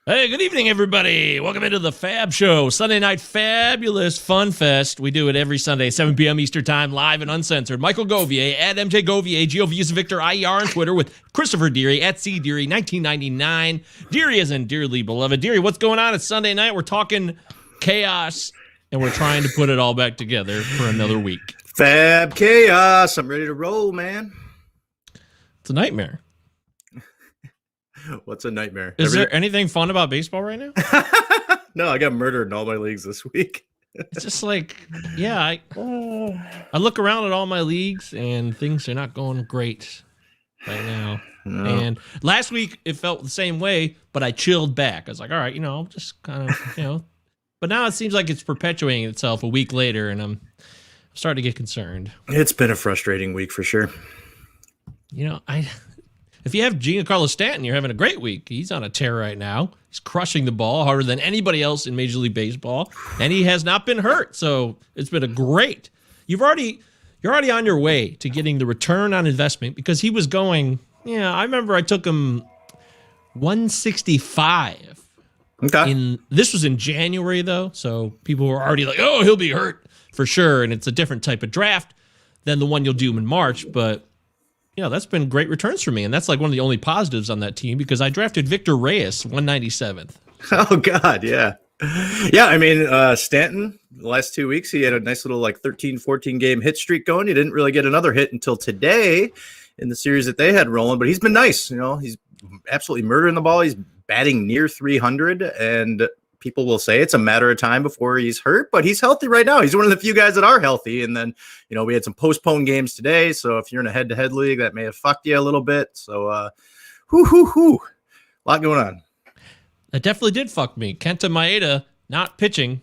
Hey, good evening, everybody. Welcome into the FAAB Show, Sunday Night Fabulous Fun Fest. We do it every Sunday, 7 p.m. Eastern Time, live and uncensored. Michael Govier, at MJ Govier, G-O-V-U-S Victor, IER on Twitter, with Christopher Deary, at C Deary, 1999. Deary as in dearly beloved. Deary, what's going on? It's Sunday night. We're talking chaos, and we're trying to put it all back together for another week. Fab chaos. I'm ready to roll, man. It's a nightmare. What's a nightmare? Is there anything fun about baseball right now? No, I got murdered in all my leagues this week. It's just like, yeah, I look around at all my leagues and things are not going great right now. No. And last week it felt the same way, but I chilled back. I was like, all right, I'll just kind of, But now it seems like it's perpetuating itself a week later, and I'm starting to get concerned. It's been a frustrating week for sure. If you have Giancarlo Stanton, you're having a great week. He's on a tear right now. He's crushing the ball harder than anybody else in Major League Baseball, and he has not been hurt. So it's been a great. You're already on your way to getting the return on investment because he was going. Yeah, I remember I took him 165. Okay. This was in January though, so people were already like, "Oh, he'll be hurt for sure," and it's a different type of draft than the one you'll do in March, but. That's been great returns for me, and that's like one of the only positives on that team because I drafted Victor Reyes, 197th. Oh, God, yeah. Yeah, I mean, Stanton, the last 2 weeks, he had a nice little 13, 14-game hit streak going. He didn't really get another hit until today in the series that they had rolling, but he's been nice. He's absolutely murdering the ball. He's batting near 300, and people will say it's a matter of time before he's hurt, but he's healthy right now. He's one of the few guys that are healthy. And then, we had some postponed games today. So if you're in a head-to-head league, that may have fucked you a little bit. So, a lot going on. That definitely did fuck me. Kenta Maeda not pitching.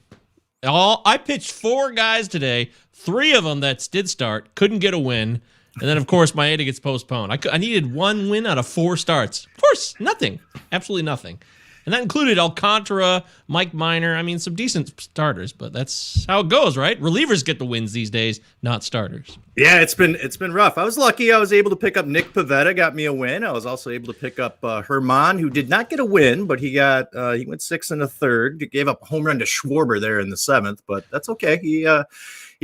I pitched 4 guys today. 3 of them that did start couldn't get a win. And then, of course, Maeda gets postponed. I needed 1 win out of 4 starts. Of course, nothing. Absolutely nothing. And that included Alcantara, Mike Minor. I mean, some decent starters, but that's how it goes, right? Relievers get the wins these days, not starters. Yeah, it's been rough. I was lucky. I was able to pick up Nick Pivetta, got me a win. I was also able to pick up Herman, who did not get a win, but he went 6 1/3. He gave up a home run to Schwarber there in the 7th, but that's okay. He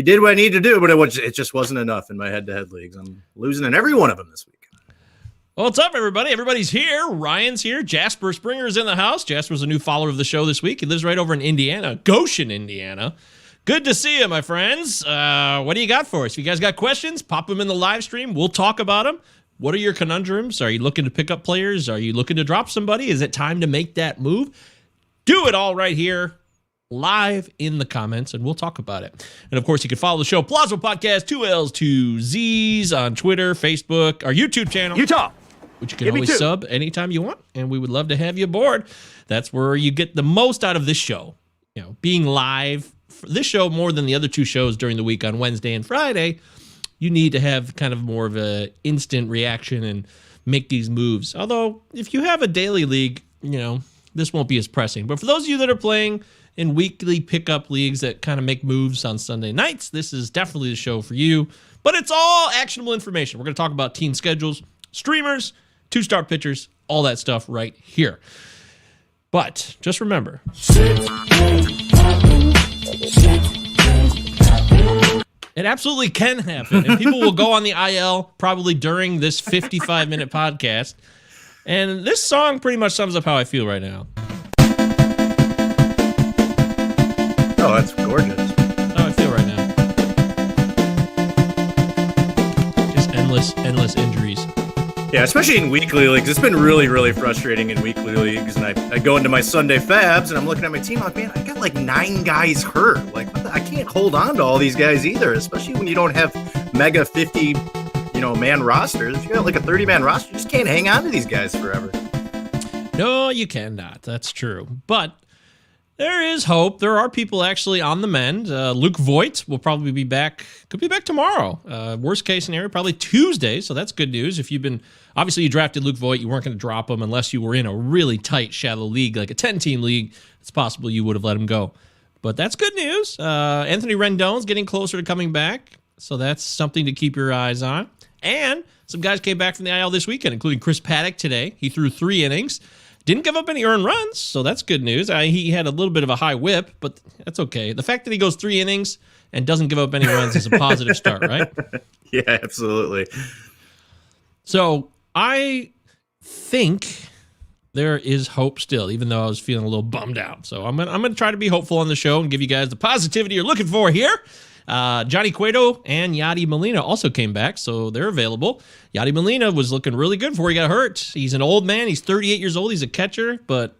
did what I needed to do, but it just wasn't enough in my head-to-head leagues. I'm losing in every one of them this week. Well, what's up, everybody? Everybody's here. Ryan's here. Jasper Springer's in the house. Jasper's a new follower of the show this week. He lives right over in Indiana, Goshen, Indiana. Good to see you, my friends. What do you got for us? If you guys got questions, pop them in the live stream. We'll talk about them. What are your conundrums? Are you looking to pick up players? Are you looking to drop somebody? Is it time to make that move? Do it all right here, live in the comments, and we'll talk about it. And, of course, you can follow the show, Plausible Podcast, 2 L's, 2 Z's, on Twitter, Facebook, our YouTube channel. Utah. Which you can always sub anytime you want, and we would love to have you aboard. That's where you get the most out of this show. Being live. For this show, more than the other 2 shows during the week on Wednesday and Friday, you need to have kind of more of an instant reaction and make these moves. Although, if you have a daily league, this won't be as pressing. But for those of you that are playing in weekly pickup leagues that kind of make moves on Sunday nights, this is definitely the show for you. But it's all actionable information. We're going to talk about team schedules, streamers, 2-star pitchers, all that stuff right here. But just remember, it absolutely can happen. And people will go on the IL probably during this 55-minute podcast. And this song pretty much sums up how I feel right now. Oh, that's gorgeous. That's how I feel right now. Just endless injuries. Yeah, especially in weekly leagues. It's been really, really frustrating in weekly leagues. And I go into my Sunday FAABs and I'm looking at my team. I'm like, man, I got 9 guys hurt. I can't hold on to all these guys either, especially when you don't have mega 50, man rosters. If you got a 30-man roster, you just can't hang on to these guys forever. No, you cannot. That's true. But there is hope. There are people actually on the mend. Luke Voigt will probably be back. Could be back tomorrow. Worst case scenario, probably Tuesday. So that's good news. If you've been, obviously you drafted Luke Voigt, you weren't going to drop him unless you were in a really tight, shallow league, like a 10-team league. It's possible you would have let him go. But that's good news. Anthony Rendon's getting closer to coming back. So that's something to keep your eyes on. And some guys came back from the IL this weekend, including Chris Paddock today. He threw 3 innings. Didn't give up any earned runs, so that's good news. He had a little bit of a high whip, but that's okay. The fact that he goes 3 innings and doesn't give up any runs is a positive start, right? Yeah, absolutely. So I think there is hope still, even though I was feeling a little bummed out. So I'm gonna try to be hopeful on the show and give you guys the positivity you're looking for here. Johnny Cueto and Yadi Molina also came back, so they're available. Yadi Molina was looking really good before he got hurt. He's an old man. He's 38 years old. He's a catcher, but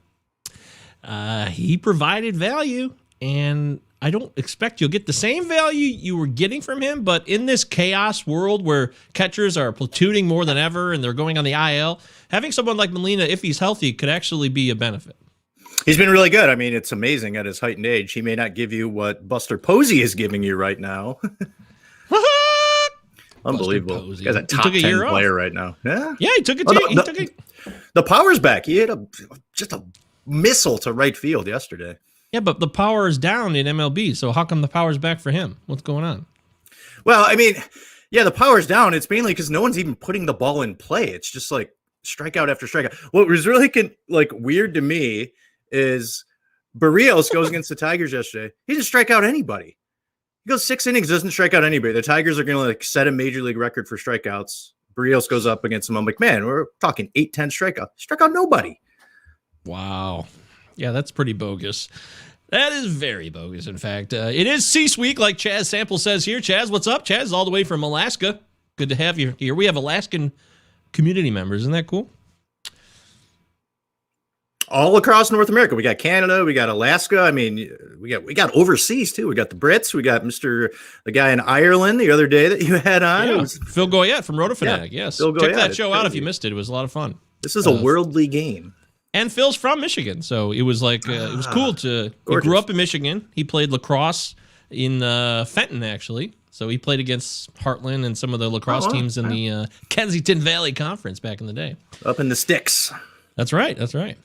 he provided value, and I don't expect you'll get the same value you were getting from him, but in this chaos world where catchers are platooning more than ever and they're going on the IL, having someone like Molina, if he's healthy, could actually be a benefit. He's been really good. I mean, it's amazing at his heightened age. He may not give you what Buster Posey is giving you right now. Unbelievable. He's a top 10 player right now. Yeah, he took it. The power's back. He hit just a missile to right field yesterday. Yeah, but the power is down in MLB, so how come the power's back for him? What's going on? Well, I mean, yeah, the power's down. It's mainly because no one's even putting the ball in play. It's just like strikeout after strikeout. What was really weird to me is Barrios goes against the Tigers yesterday. He didn't strike out anybody. He goes 6 innings, doesn't strike out anybody. The Tigers are going to set a major league record for strikeouts. Barrios goes up against him. I'm like, man, we're talking 8-10 strikeouts. Struck out nobody. Wow. Yeah, that's pretty bogus. That is very bogus, in fact. It is Cease Week, like Chaz Sample says here. Chaz, what's up? Chaz is all the way from Alaska. Good to have you here. We have Alaskan community members. Isn't that cool? All across North America. We got Canada. We got Alaska. I mean, we got overseas, too. We got the Brits. We got the guy in Ireland the other day that you had on. Yeah, Phil Goyette from Rotofanatic. Yeah, yes. Check that show out if you missed it. It was a lot of fun. This is a worldly game. And Phil's from Michigan, so it was like it was cool to. He grew up in Michigan. He played lacrosse in Fenton, actually. So he played against Heartland and some of the lacrosse teams in the Kensington Valley Conference back in the day. Up in the sticks. That's right. That's right.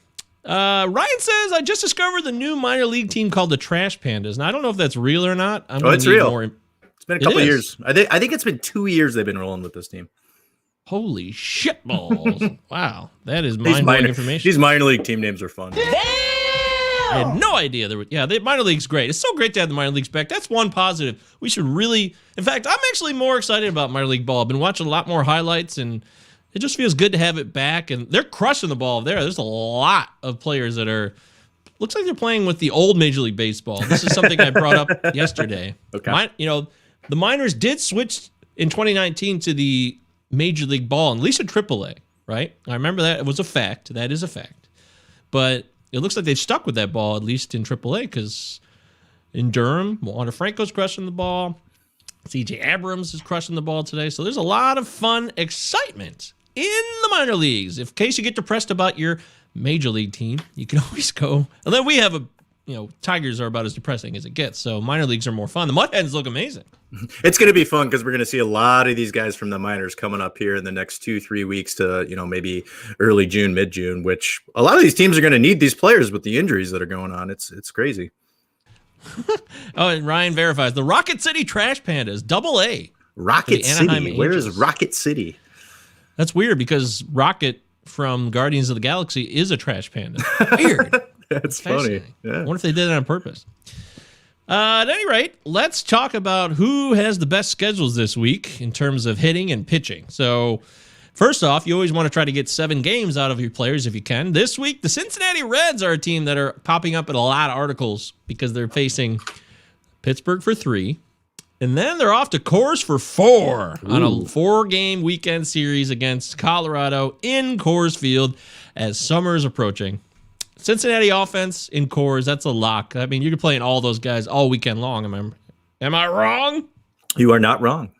Ryan says, I just discovered the new minor league team called the Trash Pandas. And I don't know if that's real or not. It's real. It's been a couple of years. I think it's been 2 years they've been rolling with this team. Holy shit balls. Wow. That is mind-blowing information. These minor league team names are fun. I had no idea. The minor league's great. It's so great to have the minor leagues back. That's one positive. We should really... In fact, I'm actually more excited about minor league ball. I've been watching a lot more highlights, and it just feels good to have it back. And they're crushing the ball there. There's a lot of players that are... Looks like they're playing with the old Major League Baseball. This is something I brought up yesterday. Okay. The minors did switch in 2019 to the Major League Ball, and at least at AAA, right? I remember that. It was a fact. That is a fact. But it looks like they've stuck with that ball, at least in AAA, because in Durham, Wander Franco's crushing the ball. C.J. Abrams is crushing the ball today. So there's a lot of fun excitement in the minor leagues. In case you get depressed about your major league team, you can always go. And then we have Tigers are about as depressing as it gets. So minor leagues are more fun. The Mud Hens look amazing. It's going to be fun because we're going to see a lot of these guys from the minors coming up here in the next 2-3 weeks to, maybe early June, mid-June, which a lot of these teams are going to need these players with the injuries that are going on. It's crazy. Oh, and Ryan verifies the Rocket City Trash Pandas, AA. Rocket City. Where is Rocket City? That's weird because Rocket from Guardians of the Galaxy is a trash panda. Weird. That's funny. Yeah. I wonder if they did it on purpose. At any rate, let's talk about who has the best schedules this week in terms of hitting and pitching. So, first off, you always want to try to get 7 games out of your players if you can. This week, the Cincinnati Reds are a team that are popping up in a lot of articles because they're facing Pittsburgh for 3. And then they're off to Coors for 4 on a 4-game weekend series against Colorado in Coors Field as summer is approaching. Cincinnati offense in Coors, that's a lock. I mean, you're playing all those guys all weekend long. Am I wrong? You are not wrong.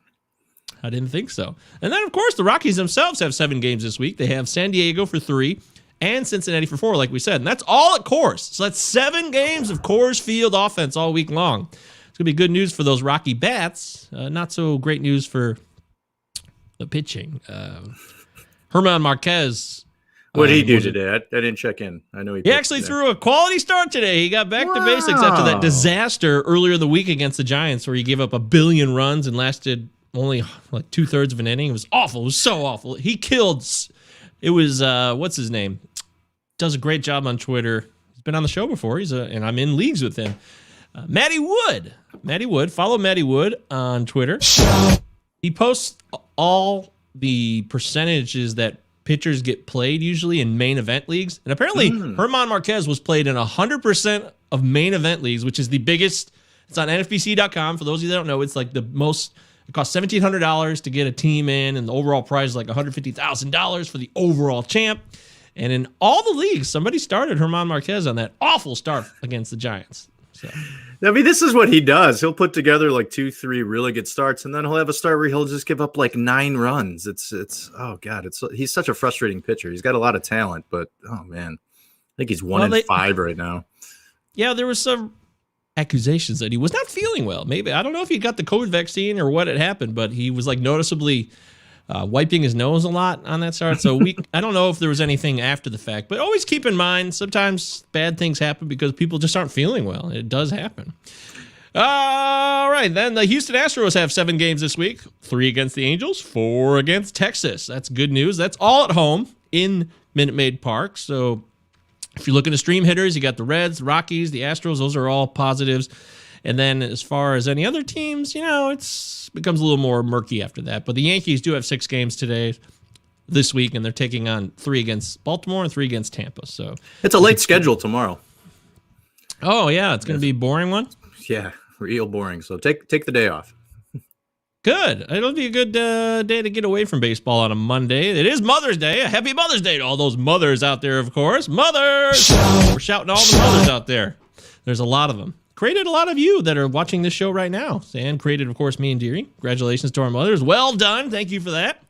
I didn't think so. And then, of course, the Rockies themselves have 7 games this week. They have San Diego for 3 and Cincinnati for 4, like we said. And that's all at Coors. So that's 7 games of Coors Field offense all week long. It's going to be good news for those Rocky Bats. Not so great news for the pitching. Herman Marquez. What did he do today? I didn't check in. I know he actually threw a quality start today. He got back to basics after that disaster earlier in the week against the Giants where he gave up 1 billion runs and lasted only like 2/3 of an inning. It was awful. It was so awful. He killed. It was, what's his name? does a great job on Twitter. He's been on the show before. And I'm in leagues with him. Matty Wood. Follow Matty Wood on Twitter. He posts all the percentages that pitchers get played usually in main event leagues. And apparently German Marquez was played in 100% of main event leagues, which is the biggest. It's on NFBC.com. For those of you that don't know, it's like the most. It costs $1,700 to get a team in, and the overall prize is like $150,000 for the overall champ. And in all the leagues, somebody started German Marquez on that awful start against the Giants. So. I mean, this is what he does. He'll put together like 2-3 really good starts, and then he'll have a start where he'll just give up like 9 runs. Oh God, he's such a frustrating pitcher. He's got a lot of talent, but oh man, I think he's 1-5 right now. Yeah, there was some accusations that he was not feeling well. Maybe, I don't know if he got the COVID vaccine or what had happened, but he was like noticeably wiping his nose a lot on that start. So I don't know if there was anything after the fact, but always keep in mind, sometimes bad things happen because people just aren't feeling well. It does happen. All right, then the Houston Astros have 7 games this week, 3 against the Angels, 4 against Texas. That's good news. That's all at home in Minute Maid Park. So if you're looking to stream hitters, you got the Reds, the Rockies, the Astros. Those are all positives. And then as far as any other teams, it becomes a little more murky after that. But the Yankees do have 6 games this week, and they're taking on 3 against Baltimore and 3 against Tampa. So it's a late schedule tomorrow. Oh, yeah. It's going to be a boring one. Yeah, real boring. So take the day off. Good. It'll be a good day to get away from baseball on a Monday. It is Mother's Day. A happy Mother's Day to all those mothers out there, of course. Mothers! We're shouting all the mothers out there. There's a lot of them. Created a lot of you that are watching this show right now. And created, of course, me and Deary. Congratulations to our mothers. Well done. Thank you for that.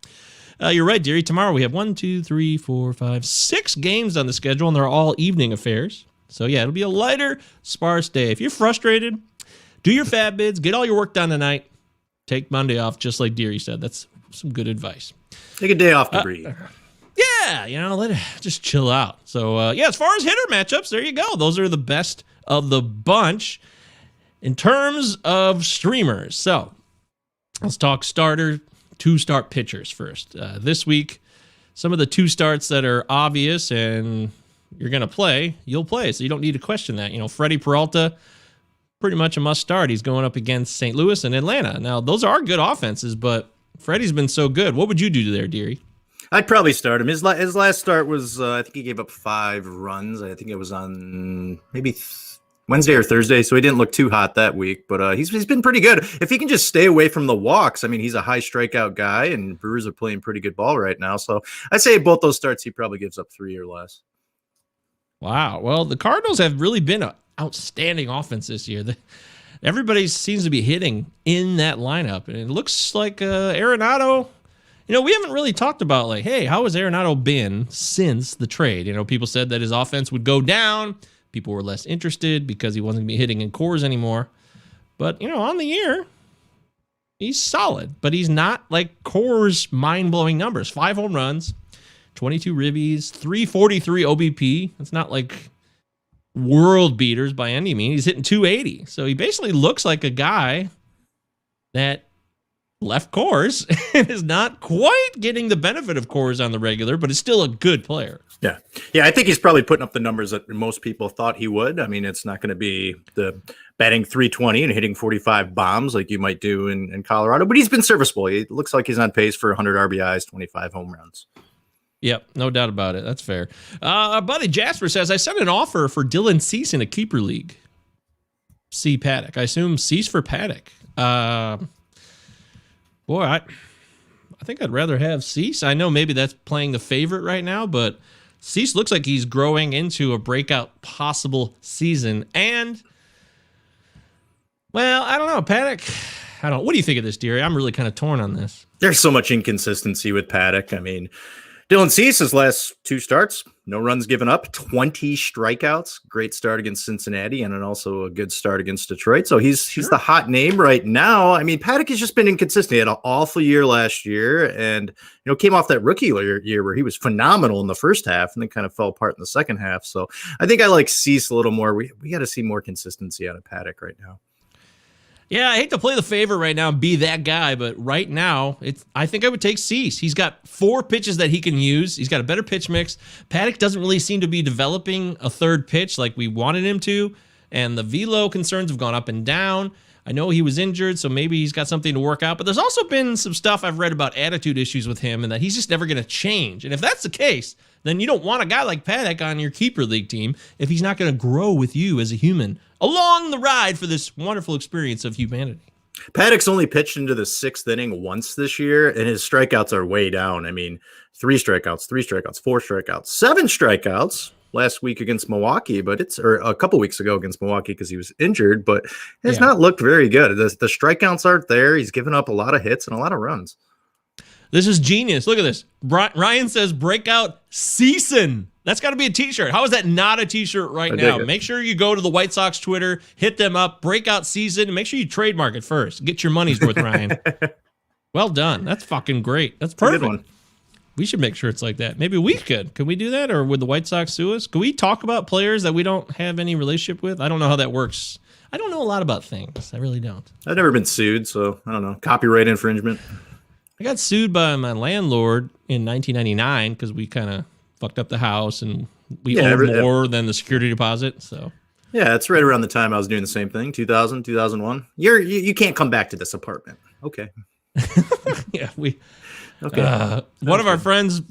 You're right, Deary. Tomorrow we have 6 games on the schedule, and they're all evening affairs. So, yeah, it'll be a lighter, sparse day. If you're frustrated, do your FAAB bids. Get all your work done tonight. Take Monday off, just like Deary said. That's some good advice. Take a day off to breathe. Yeah, let it just chill out. So, as far as hitter matchups, there you go. Those are the best of the bunch in terms of streamers. So, let's talk 2-start pitchers first. This week, some of the 2 starts that are obvious and you're going to play, you'll play. So, you don't need to question that. Freddie Peralta, pretty much a must start. He's going up against St. Louis and Atlanta. Now, those are good offenses, but Freddie's been so good. What would you do there, Deary? I'd probably start him. His last start was, I think he gave up 5 runs. I think it was on maybe Wednesday or Thursday, so he didn't look too hot that week. But he's been pretty good. If he can just stay away from the walks, I mean, he's a high strikeout guy, and Brewers are playing pretty good ball right now. So I'd say both those starts, he probably gives up 3 or less. Wow. Well, the Cardinals have really been an outstanding offense this year. Everybody seems to be hitting in that lineup, and it looks like Arenado. We haven't really talked about hey, how has Arenado been since the trade? People said that his offense would go down. People were less interested because he wasn't going to be hitting in cores anymore. But, on the year, he's solid, but he's not like Core's mind-blowing numbers. 5 home runs, 22 ribbies, 343 OBP. It's not like world beaters by any means. He's hitting 280. So he basically looks like a guy that left Coors and is not quite getting the benefit of Coors on the regular, but is still a good player. Yeah. I think he's probably putting up the numbers that most people thought he would. I mean, it's not going to be the batting 320 and hitting 45 bombs like you might do in Colorado, but he's been serviceable. He looks like he's on pace for 100 RBIs, 25 home runs. Yep, no doubt about it. That's fair. Our buddy Jasper says, I sent an offer for Dylan Cease in a keeper league. C. Paddock. I assume Cease for Paddock. Boy, I think I'd rather have Cease. I know maybe that's playing the favorite right now, but Cease looks like he's growing into a breakout possible season. And, well, I don't know. Paddock, what do you think of this, Deary? I'm really kind of torn on this. There's so much inconsistency with Paddock. I mean, Dylan Cease, his last 2 starts, no runs given up, 20 strikeouts. Great start against Cincinnati, and then also a good start against Detroit. So he's the hot name right now. I mean, Paddock has just been inconsistent. He had an awful year last year, and came off that rookie year where he was phenomenal in the first half, and then kind of fell apart in the second half. So I think I like Cease a little more. We got to see more consistency out of Paddock right now. Yeah, I hate to play the favorite right now and be that guy, but right now, I think I would take Cease. He's got 4 pitches that he can use. He's got a better pitch mix. Paddock doesn't really seem to be developing a third pitch like we wanted him to, and the velo concerns have gone up and down. I know he was injured, so maybe he's got something to work out, but there's also been some stuff I've read about attitude issues with him and that he's just never going to change. And if that's the case, then you don't want a guy like Paddock on your keeper league team if he's not going to grow with you as a human along the ride for this wonderful experience of humanity. Paddock's only pitched into the 6th inning once this year, and his strikeouts are way down. I mean, 3 strikeouts, 4 strikeouts, 7 strikeouts last week against Milwaukee, or a couple weeks ago against Milwaukee because he was injured, but has not looked very good. The strikeouts aren't there. He's given up a lot of hits and a lot of runs. This is genius. Look at this. Ryan says breakout season. That's got to be a t-shirt. How is that not a t-shirt right now? Make sure you go to the White Sox Twitter, hit them up, breakout season, and make sure you trademark it first. Get your money's worth, Ryan. Well done. That's fucking great. That's perfect. Good one. We should make sure it's like that. Maybe we could. Can we do that? Or would the White Sox sue us? Can we talk about players that we don't have any relationship with? I don't know how that works. I don't know a lot about things. I really don't. I've never been sued, so I don't know. Copyright infringement. I got sued by my landlord in 1999 because we kind of fucked up the house and we owed more than the security deposit. So yeah, it's right around the time I was doing the same thing, 2000, 2001. You can't come back to this apartment. Okay. Yeah, okay. One of our friends,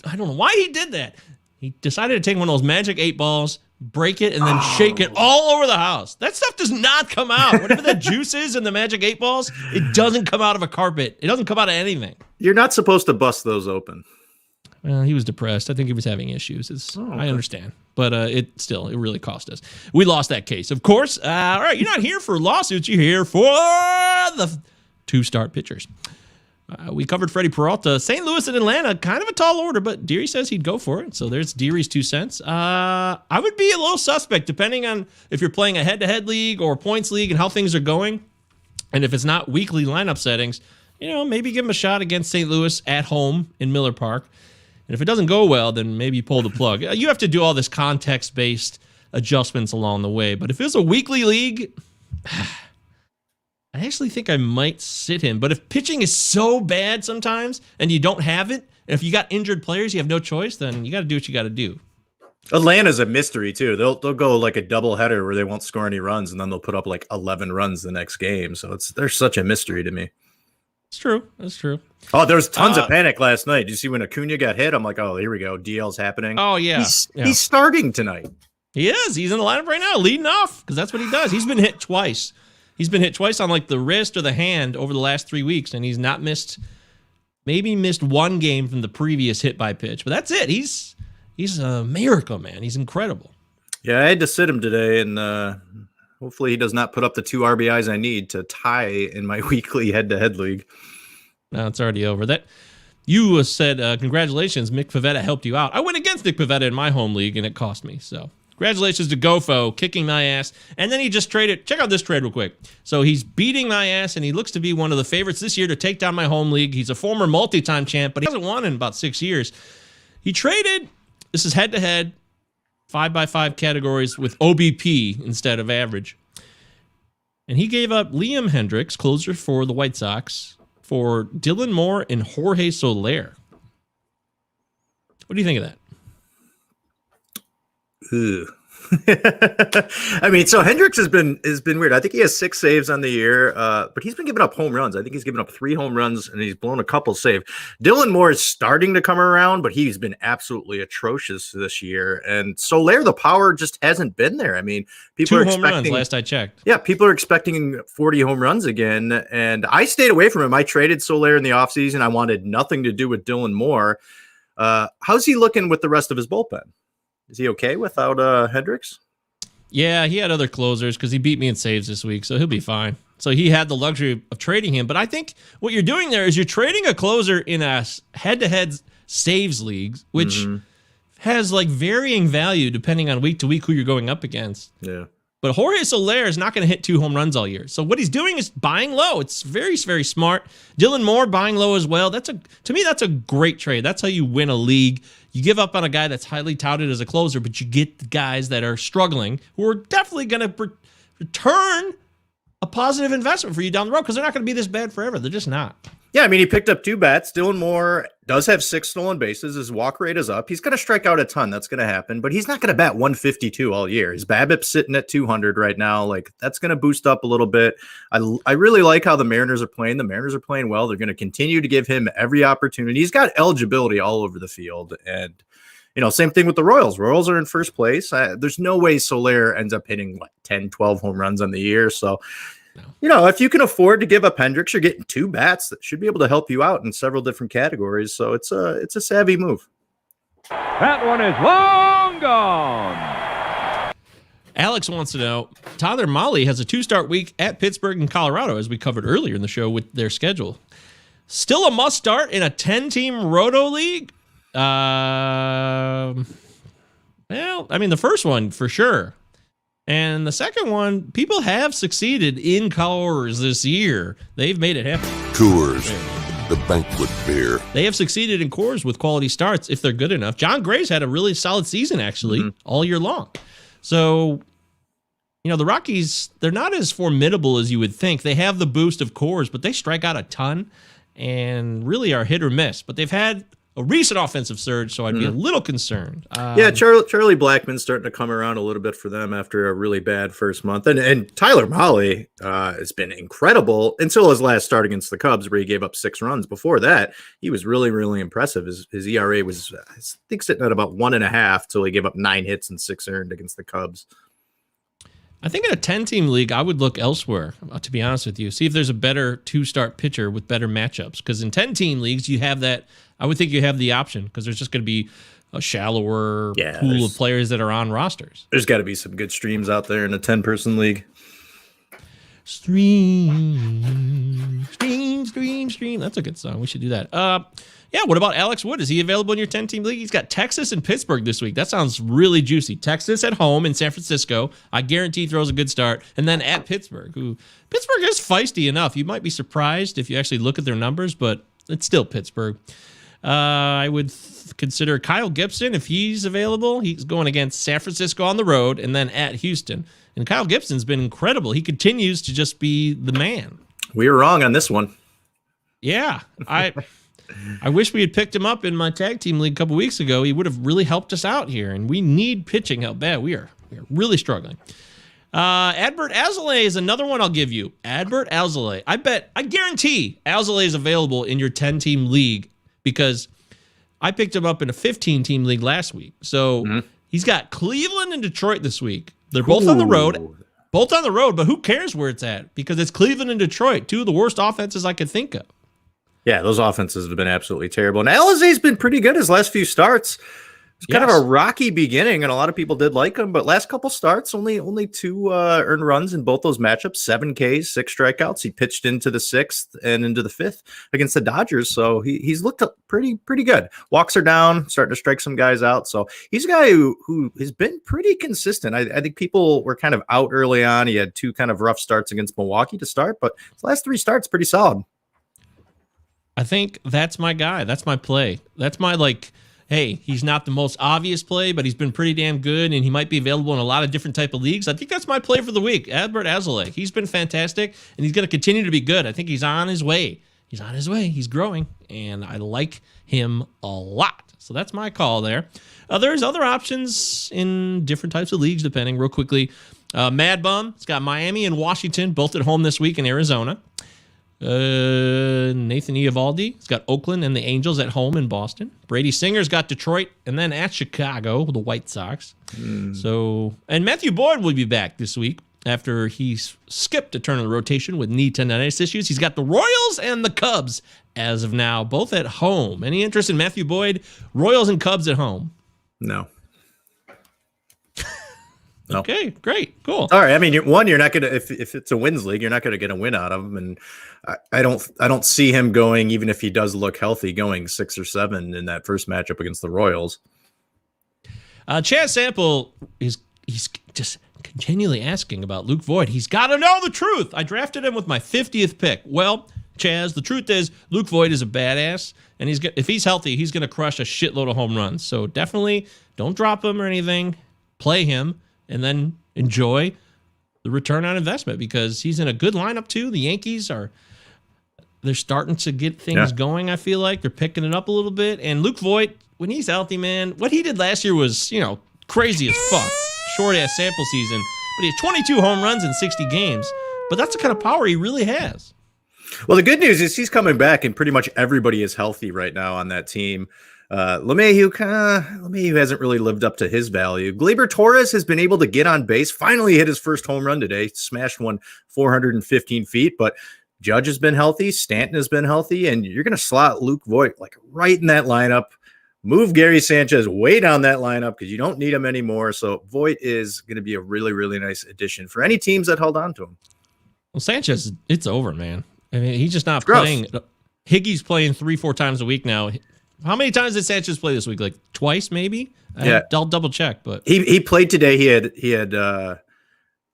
I don't know why he did that. He decided to take one of those magic 8 balls, break it, and then shake it all over the house. That stuff does not come out. Whatever that juice is in the magic 8 balls, it doesn't come out of a carpet. It doesn't come out of anything. You're not supposed to bust those open. Well, he was depressed. I think he was having issues. Okay. I understand. But it really cost us. We lost that case, of course. All right, you're not here for lawsuits. You're here for the 2-start pitchers. We covered Freddie Peralta. St. Louis and Atlanta, kind of a tall order, but Deary says he'd go for it. So there's Deary's 2 cents. I would be a little suspect depending on if you're playing a head-to-head league or points league and how things are going. And if it's not weekly lineup settings, maybe give him a shot against St. Louis at home in Miller Park. And if it doesn't go well, then maybe pull the plug. You have to do all this context-based adjustments along the way. But if it's a weekly league, I actually think I might sit him. But if pitching is so bad sometimes and you don't have it, and if you got injured players, you have no choice, then you got to do what you got to do. Atlanta's a mystery, too. They'll go like a doubleheader where they won't score any runs, and then they'll put up like 11 runs the next game. So they're such a mystery to me. It's true. That's true. Oh, there was tons of panic last night. Did you see when Acuna got hit? I'm like, oh, here we go. DL's happening. Oh, yeah. He's starting tonight. He is. He's in the lineup right now, leading off, because that's what he does. He's been hit twice. He's been hit twice on like the wrist or the hand over the last 3 weeks, and he's not missed one game from the previous hit by pitch. But that's it. He's a miracle, man. He's incredible. Yeah, I had to sit him today, and hopefully he does not put up the 2 RBIs I need to tie in my weekly head-to-head league. No, it's already over. That you said, congratulations, Mick Pivetta helped you out. I went against Mick Pivetta in my home league, and it cost me. So congratulations to Gofo, kicking my ass. And then he just traded. Check out this trade real quick. So he's beating my ass, and he looks to be one of the favorites this year to take down my home league. He's a former multi-time champ, but he hasn't won in about 6 years. He traded, this is head-to-head, 5x5 categories with OBP instead of average. And he gave up Liam Hendricks, closer for the White Sox, for Dylan Moore and Jorge Soler. What do you think of that? Ooh. I mean, so Hendricks has been weird. I think he has 6 saves on the year, but he's been giving up home runs. I think he's given up 3 home runs, and he's blown a couple save. Dylan Moore is starting to come around, but he's been absolutely atrocious this year. And Soler, the power just hasn't been there. I mean, people 2 are home runs last I checked. Yeah, people are expecting 40 home runs again, and I stayed away from him. I traded Soler in the offseason. I wanted nothing to do with Dylan Moore. How's he looking with the rest of his bullpen? Is he okay without Hendricks? Yeah, he had other closers because he beat me in saves this week, so he'll be fine. So he had the luxury of trading him. But I think what you're doing there is you're trading a closer in a head-to-head saves league, which has like varying value depending on week to week who you're going up against. Yeah. But Jorge Soler is not going to hit 2 home runs all year. So what he's doing is buying low. It's very, very smart. Dylan Moore buying low as well. To me, that's a great trade. That's how you win a league. You give up on a guy that's highly touted as a closer, but you get the guys that are struggling who are definitely going to return a positive investment for you down the road because they're not going to be this bad forever. They're just not. Yeah, I mean, he picked up 2 bats. Dylan Moore does have 6 stolen bases. His walk rate is up. He's going to strike out a ton. That's going to happen, but he's not going to bat 152 all year. His BABIP's sitting at 200 right now. Like, that's going to boost up a little bit. I really like how the Mariners are playing. The Mariners are playing well. They're going to continue to give him every opportunity. He's got eligibility all over the field. And, same thing with the Royals. Royals are in first place. There's no way Soler ends up hitting 10, 12 home runs on the year. So, if you can afford to give up Hendricks, you're getting 2 bats that should be able to help you out in several different categories. So it's a savvy move. That one is long gone. Alex wants to know, Tyler Mahle has a 2-start week at Pittsburgh and Colorado, as we covered earlier in the show with their schedule. Still a must start in a 10-team Roto League? Well, I mean, the first one for sure. And the second one, people have succeeded in Coors this year. They've made it happen. Coors, the banquet beer. They have succeeded in Coors with quality starts if they're good enough. John Gray's had a really solid season, actually, all year long. So, the Rockies, they're not as formidable as you would think. They have the boost of Coors, but they strike out a ton and really are hit or miss. But they've had a recent offensive surge, so I'd be a little concerned. Charlie Blackmon's starting to come around a little bit for them after a really bad first month. And Tyler Mahle has been incredible until his last start against the Cubs, where he gave up 6 runs. Before that, he was really, really impressive. His ERA was, I think, sitting at about 1.5 till he gave up 9 hits and 6 earned against the Cubs. I think in a 10-team league, I would look elsewhere, to be honest with you. See if there's a better 2-start pitcher with better matchups. Because in 10-team leagues, you have that. I would think you have the option because there's just going to be a shallower pool of players that are on rosters. There's got to be some good streams out there in a 10-person league. Stream. That's a good song. We should do that. What about Alex Wood? Is he available in your 10-team league? He's got Texas and Pittsburgh this week. That sounds really juicy. Texas at home in San Francisco. I guarantee throws a good start. And then at Pittsburgh, Pittsburgh is feisty enough. You might be surprised if you actually look at their numbers, but it's still Pittsburgh. I would consider Kyle Gibson if he's available. He's going against San Francisco on the road and then at Houston. And Kyle Gibson's been incredible. He continues to just be the man. We were wrong on this one. Yeah, I wish we had picked him up in my tag team league a couple weeks ago. He would have really helped us out here, and we need pitching help bad. We are really struggling. Adbert Alzolay is another one I'll give you. Adbert Alzolay. I guarantee Alzolay is available in your 10-team league because I picked him up in a 15-team league last week. So he's got Cleveland and Detroit this week. They're both on the road. Both on the road, but who cares where it's at? Because it's Cleveland and Detroit, 2 of the worst offenses I could think of. Yeah, those offenses have been absolutely terrible. And Alizé's been pretty good his last few starts. It's kind of a rocky beginning, and a lot of people did like him, but last couple starts, only 2 earned runs in both those matchups, 7 Ks, 6 strikeouts. He pitched into the 6th and into the 5th against the Dodgers, so he's looked up pretty good. Walks are down, starting to strike some guys out, so he's a guy who has been pretty consistent. I think people were kind of out early on. He had 2 kind of rough starts against Milwaukee to start, but his last 3 starts pretty solid. I think that's my guy. That's my play. That's my hey, he's not the most obvious play, but he's been pretty damn good, and he might be available in a lot of different type of leagues. I think that's my play for the week, Adbert Alzolay. He's been fantastic, and he's going to continue to be good. I think he's on his way. He's growing, and I like him a lot. So that's my call there. There's other options in different types of leagues, depending. Real quickly, Mad Bum, it's got Miami and Washington, both at home this week in Arizona. Nathan Eovaldi has got Oakland and the Angels at home in Boston. Brady Singer's got Detroit and then at Chicago, the White Sox. So, and Matthew Boyd will be back this week after he's skipped a turn of the rotation with knee tendonitis issues. He's got the Royals and the Cubs as of now, both at home. Any interest in Matthew Boyd? Royals and Cubs at home? No. Okay, great, cool. All right. I mean, you're not gonna if it's a wins league, you're not gonna get a win out of him, and I don't see him going, even if he does look healthy, going 6 or 7 in that first matchup against the Royals. Chad Sample he's just continually asking about Luke Voigt. He's got to know the truth. I drafted him with my 50th pick. Well, Chaz, the truth is Luke Voigt is a badass, and if he's healthy, he's gonna crush a shitload of home runs. So definitely don't drop him or anything. Play him. And then enjoy the return on investment because he's in a good lineup too. The Yankees they're starting to get things going. I feel like they're picking it up a little bit. And Luke Voit, when he's healthy, man, what he did last year was, crazy as fuck. Short ass sample season, but he had 22 home runs in 60 games. But that's the kind of power he really has. Well, the good news is he's coming back, and pretty much everybody is healthy right now on that team. LeMahieu hasn't really lived up to his value. Gleyber Torres has been able to get on base. Finally hit his first home run today. Smashed one 415 feet, but Judge has been healthy. Stanton has been healthy, and you're going to slot Luke Voit like right in that lineup. Move Gary Sanchez way down that lineup because you don't need him anymore. So Voit is going to be a really, really nice addition for any teams that held on to him. Well, Sanchez, it's over, man. I mean, he's just not playing. Higgy's playing 3-4 times a week now. How many times did Sanchez play this week? Like twice, maybe? I'll double check. But he played today. He had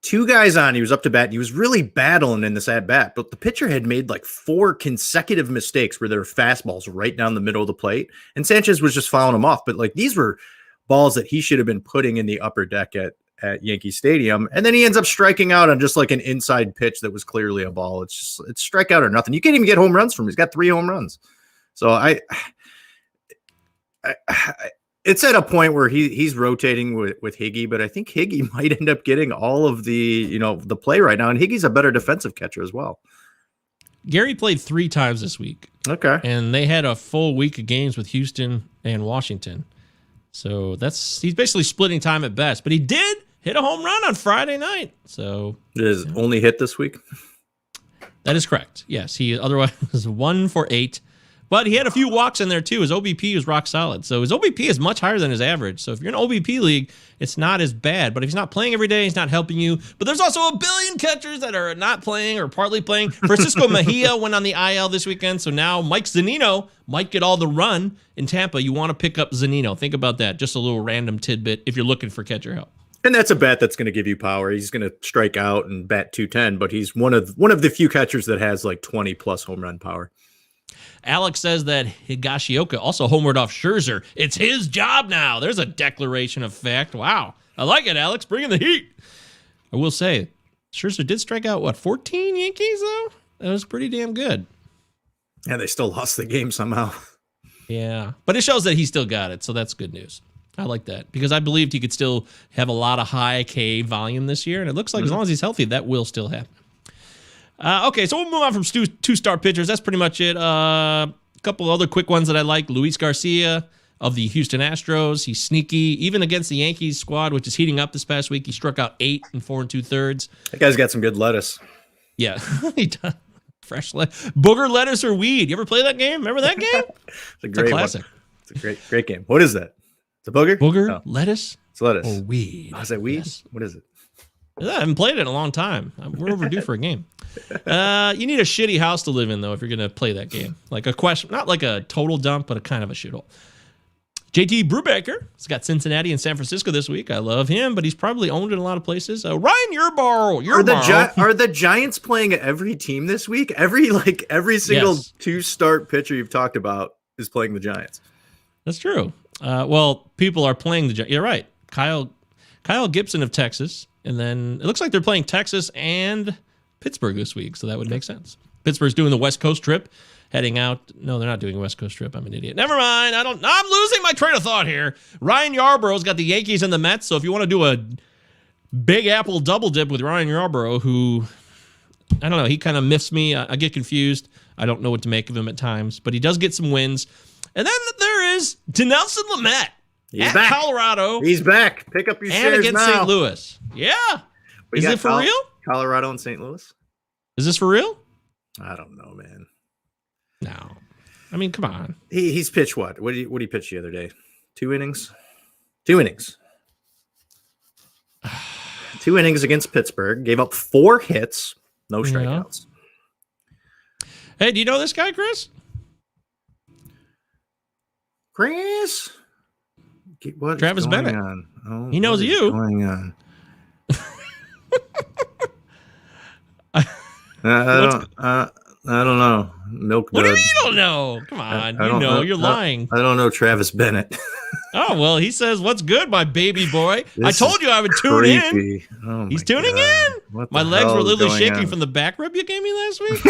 two guys on. He was up to bat. And he was really battling in this at bat. But the pitcher had made like 4 consecutive mistakes where there were fastballs right down the middle of the plate, and Sanchez was just fouling them off. But like these were balls that he should have been putting in the upper deck at Yankee Stadium, and then he ends up striking out on just like an inside pitch that was clearly a ball. It's strikeout or nothing. You can't even get home runs from him. He's got 3 home runs. So I it's at a point where he's rotating with Higgy, but I think Higgy might end up getting all of the the play right now, and Higgy's a better defensive catcher as well. Gary played 3 times this week. Okay, and they had a full week of games with Houston and Washington. So he's basically splitting time at best, but he did hit a home run on Friday night. So his only hit this week. That is correct. Yes, he otherwise was 1 for 8, but he had a few walks in there too. His OBP was rock solid. So his OBP is much higher than his average. So if you're in an OBP league, it's not as bad. But if he's not playing every day, he's not helping you. But there's also a billion catchers that are not playing or partly playing. Francisco Mejia went on the IL this weekend. So now Mike Zunino might get all the run in Tampa. You want to pick up Zunino. Think about that. Just a little random tidbit if you're looking for catcher help. And that's a bat that's going to give you power. He's going to strike out and bat 210, but he's one of the few catchers that has like 20 plus home run power. Alex says that Higashioka also homered off Scherzer. It's his job now. There's a declaration of fact. Wow. I like it, Alex. Bring in the heat. I will say, Scherzer did strike out, 14 Yankees, though? That was pretty damn good. Yeah, they still lost the game somehow. Yeah, but it shows that he still got it, so that's good news. I like that because I believed he could still have a lot of high K volume this year, and it looks like as long as he's healthy, that will still happen. Okay, so we'll move on from 2-star pitchers. That's pretty much it. A couple other quick ones that I like. Luis Garcia of the Houston Astros. He's sneaky, even against the Yankees squad, which is heating up this past week. He struck out 8 in 4 2/3. That guy's got some good lettuce. Yeah, he does. Fresh lettuce. Booger lettuce or weed. You ever play that game? Remember that game? It's a classic. One. It's a great game. What is that? It's a booger? Booger, lettuce? It's lettuce. Or weed. Oh, is that weed? Yes. What is it? I haven't played it in a long time. We're overdue for a game. You need a shitty house to live in, though, if you're going to play that game. Like a question, not like a total dump, but a kind of a shithole. JT Brubaker has got Cincinnati and San Francisco this week. I love him, but he's probably owned in a lot of places. Ryan Yarbrough. Are the Giants playing every team this week? Every single 2-start pitcher you've talked about is playing the Giants. That's true. Well, people are playing the Giants. You're right. Kyle Gibson of Texas. And then it looks like they're playing Texas and Pittsburgh this week, so that would make sense. Pittsburgh's doing the West Coast trip, heading out. No, they're not doing a West Coast trip. I'm an idiot. Never mind. I'm losing my train of thought here. Ryan Yarbrough's got the Yankees and the Mets, so if you want to do a Big Apple double dip with Ryan Yarbrough, who, I don't know, he kind of miffs me. I get confused. I don't know what to make of him at times, but he does get some wins. And then there is Dinelson Lamet. He's back. Colorado. He's back. Pick up your shares against now. St. Louis. Yeah. Is it for real? Colorado and St. Louis? Is this for real? I don't know, man. No. I mean, come on. He's pitched what? What did he pitch the other day? 2 innings? 2 innings. 2 innings against Pittsburgh. Gave up 4 hits. No strikeouts. Yeah. Hey, do you know this guy, Chris? Chris? What Travis Bennett. Oh, he knows you. Going on? I I don't know. Milk What do you Dud. mean you don't know? Come on. You're lying. I don't know Travis Bennett. Oh, well, he says, what's good, my baby boy? I This told is you I would tune in. creepy. Oh He's my tuning God. in. What the My legs hell were is literally going shaking on? from the back rub you gave me last week.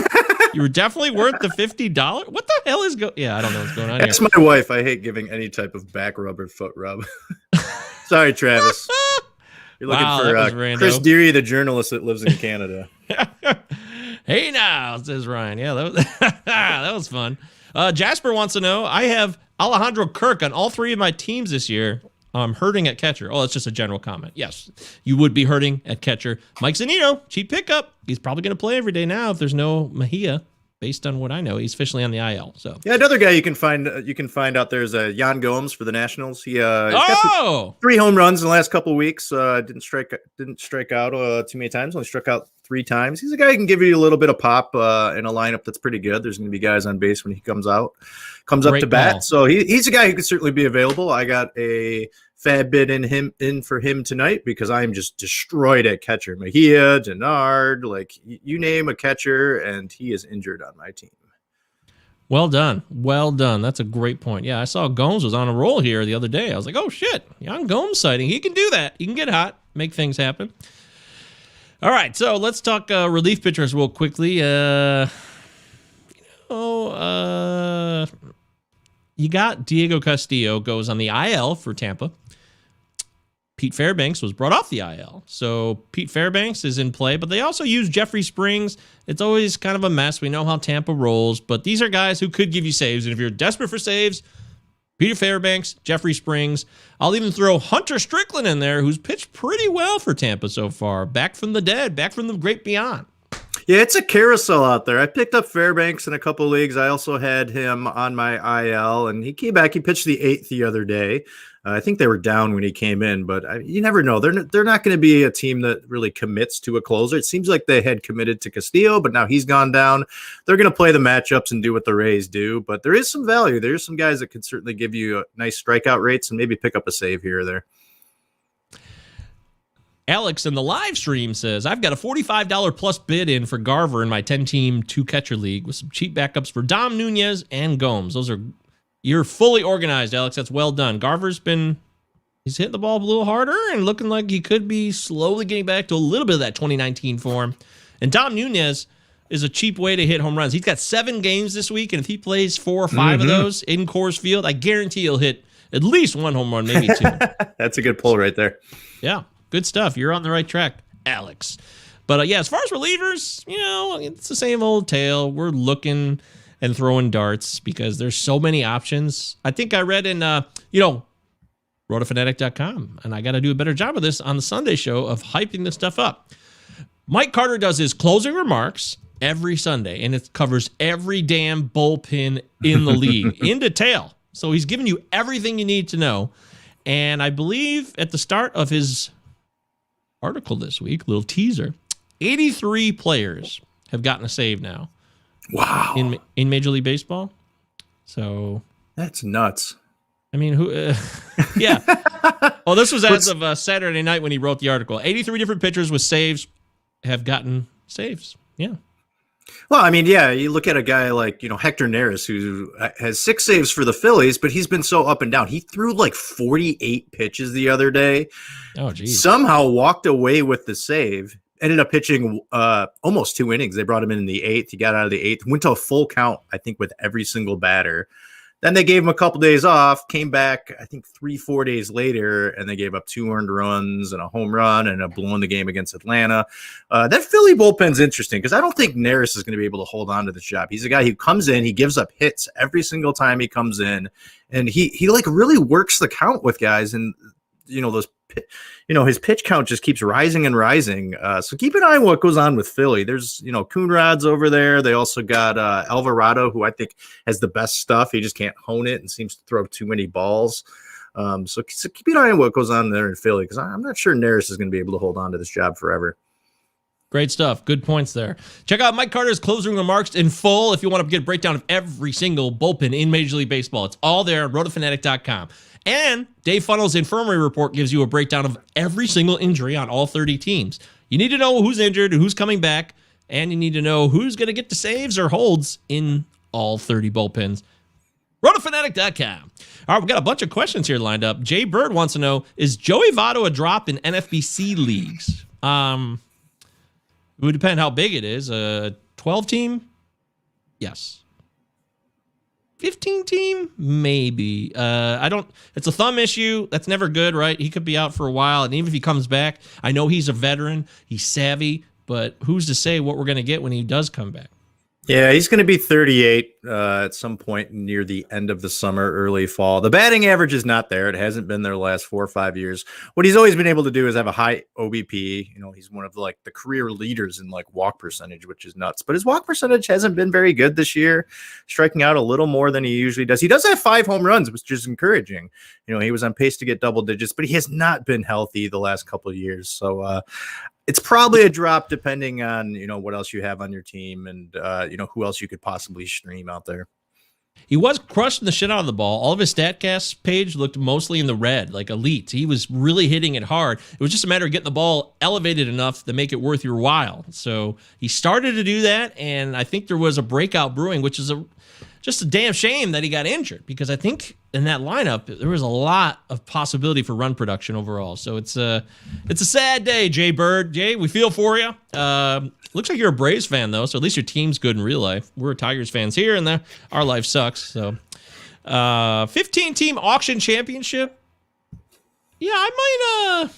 You were definitely worth the $50. What the hell is going? Yeah, I don't know what's going on That's here. my wife. I hate giving any type of back rub or foot rub. Sorry, Travis. You're looking Wow, for that was rando. Chris Deary, the journalist that lives in Canada. Hey now, says Ryan. Yeah, that was that was fun. Jasper wants to know, I have Alejandro Kirk on all three of my teams this year. I'm hurting at catcher. Oh, that's just a general comment. Yes, you would be hurting at catcher. Mike Zanino, cheap pickup. He's probably going to play every day now if there's no Mejia. Based on what I know, he's officially on the IL. So Yeah, another guy you can find out there is Jan Gomes for the Nationals. He's got 3 home runs in the last couple of weeks. Didn't strike out too many times. Only struck out 3 times. He's a guy who can give you a little bit of pop in a lineup that's pretty good. There's going to be guys on base when he comes up to bat. So he's a guy who could certainly be available. I got a FAAB bid in for him tonight because I'm just destroyed at catcher. Mejia, Denard, like you name a catcher, and he is injured on my team. well done. Well done. That's a great point. Yeah, I saw Gomes was on a roll here the other day. I was like, oh shit, Jan Gomes sighting. He can do that. He can get hot, make things happen. All right, so let's talk relief pitchers real quickly. You got Diego Castillo goes on the IL for Tampa. Pete Fairbanks was brought off the IL. So Pete Fairbanks is in play, but they also use Jeffrey Springs. It's always kind of a mess. We know how Tampa rolls, but these are guys who could give you saves. And if you're desperate for saves, Peter Fairbanks, Jeffrey Springs. I'll even throw Hunter Strickland in there, who's pitched pretty well for Tampa so far. Back from the dead, back from the great beyond. Yeah, it's a carousel out there. I picked up Fairbanks in a couple of leagues. I also had him on my IL, and he came back. He pitched the 8th the other day. I think they were down when he came in, but you never know. They're not going to be a team that really commits to a closer. It seems like they had committed to Castillo, but now he's gone down. They're going to play the matchups and do what the Rays do, but there is some value. There's some guys that could certainly give you nice strikeout rates and maybe pick up a save here or there. Alex in the live stream says, I've got a $45 plus bid in for Garver in my 10-team 2-catcher league with some cheap backups for Dom Nunez and Gomes. You're fully organized, Alex. That's well done. Garver's he's hitting the ball a little harder and looking like he could be slowly getting back to a little bit of that 2019 form. And Dom Nunez is a cheap way to hit home runs. He's got 7 games this week, and if he plays 4 or 5 of those in Coors Field, I guarantee he'll hit at least 1 home run, maybe 2. That's a good pull right there. Yeah, good stuff. You're on the right track, Alex. But yeah, as far as relievers, it's the same old tale. We're looking and throwing darts because there's so many options. I think I read in, rotofanatic.com, and I got to do a better job of this on the Sunday show of hyping this stuff up. Mike Carter does his closing remarks every Sunday, and it covers every damn bullpen in the league in detail. So he's giving you everything you need to know. And I believe at the start of his article this week, little teaser, 83 players have gotten a save now. Wow. In Major League Baseball. So that's nuts. I mean, who? Yeah. Well, this was as of Saturday night when he wrote the article. 83 different pitchers with saves have gotten saves. Yeah. Well, I mean, yeah, you look at a guy like, Hector Neris, who has 6 saves for the Phillies, but he's been so up and down. He threw like 48 pitches the other day. Oh, geez. Somehow walked away with the save. Ended up pitching almost 2 innings. They brought him in the 8th. He got out of the 8th. Went to a full count, I think, with every single batter. Then they gave him a couple days off, came back, I think 3-4 days later, and they gave up 2 earned runs and a home run and a blow in the game against Atlanta. That Philly bullpen's interesting because I don't think Neris is going to be able to hold on to this job. He's a guy who comes in, he gives up hits every single time he comes in, and he like really works the count with guys, and his pitch count just keeps rising and rising. So keep an eye on what goes on with Philly. There's, Coonrod's over there. They also got Alvarado, who I think has the best stuff. He just can't hone it and seems to throw too many balls. So keep an eye on what goes on there in Philly because I'm not sure Neris is going to be able to hold on to this job forever. Great stuff. Good points there. Check out Mike Carter's closing remarks in full if you want to get a breakdown of every single bullpen in Major League Baseball. It's all there at rotofanatic.com. And Dave Funnell's infirmary report gives you a breakdown of every single injury on all 30 teams. You need to know who's injured and who's coming back And you need to know who's going to get the saves or holds in all 30 bullpens. Rotofanatic.com. All right, we got a bunch of questions here lined up. Jay Bird wants to know, is Joey Votto a drop in NFBC leagues? It would depend how big it is. A 12 team? Yes. 15 team? Maybe. It's a thumb issue. That's never good, right? He could be out for a while. And even if he comes back, I know he's a veteran. He's savvy. But who's to say what we're going to get when he does come back? Yeah, he's going to be 38 at some point near the end of the summer, early fall. The batting average is not there. It hasn't been there the last 4 or 5 years. What he's always been able to do is have a high OBP. He's one of the career leaders in walk percentage, which is nuts. But his walk percentage hasn't been very good this year, striking out a little more than he usually does. He does have 5 home runs, which is encouraging. He was on pace to get double digits, but he has not been healthy the last couple of years. So, it's probably a drop depending on, what else you have on your team and, who else you could possibly stream out there. He was crushing the shit out of the ball. All of his StatCast page looked mostly in the red, like elite. He was really hitting it hard. It was just a matter of getting the ball elevated enough to make it worth your while. So he started to do that, and I think there was a breakout brewing, which is just a damn shame that he got injured, because I think in that lineup there was a lot of possibility for run production overall. So it's a sad day, Jay Bird. Jay, we feel for you. Looks like you're a Braves fan though, so at least your team's good in real life. We're Tigers fans here, and our life sucks. So 15 team auction championship. Yeah, I might.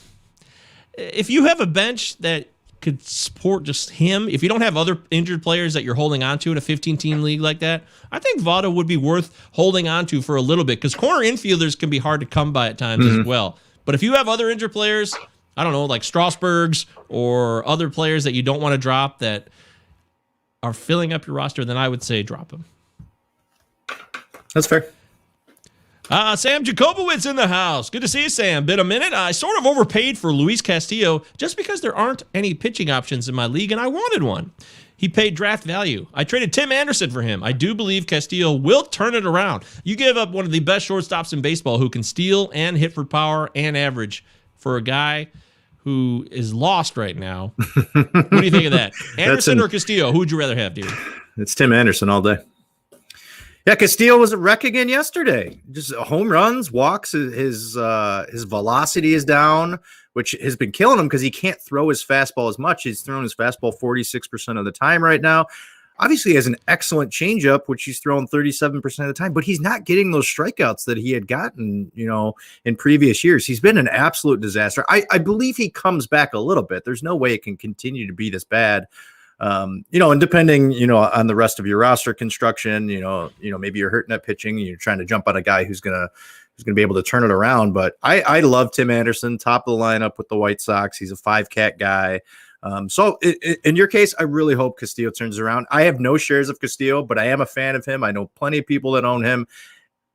If you have a bench that could support just him, if you don't have other injured players that you're holding on to in a 15-team league like that, I think Votto would be worth holding on to for a little bit, because corner infielders can be hard to come by at times as well. But if you have other injured players, I don't know, like Strasburg's or other players that you don't want to drop that are filling up your roster, then I would say drop them. That's fair. Sam Jacobowitz in the house. Good to see you, Sam. Been a minute. I sort of overpaid for Luis Castillo just because there aren't any pitching options in my league, and I wanted one. He paid draft value. I traded Tim Anderson for him. I do believe Castillo will turn it around. You give up one of the best shortstops in baseball who can steal and hit for power and average for a guy who is lost right now. What do you think of that? Anderson or Castillo? Who would you rather have, dude? It's Tim Anderson all day. Yeah, Castillo was a wreck again yesterday. Just home runs, walks. His velocity is down, which has been killing him because he can't throw his fastball as much. He's throwing his fastball 46% of the time right now. Obviously, he has an excellent changeup, which he's throwing 37% of the time, but he's not getting those strikeouts that he had gotten, in previous years. He's been an absolute disaster. I believe he comes back a little bit. There's no way it can continue to be this bad. And depending, on the rest of your roster construction, maybe you're hurting at pitching and you're trying to jump on a guy who's going to be able to turn it around. But I love Tim Anderson, top of the lineup with the White Sox. He's a 5-cat guy. So in your case, I really hope Castillo turns around. I have no shares of Castillo, but I am a fan of him. I know plenty of people that own him,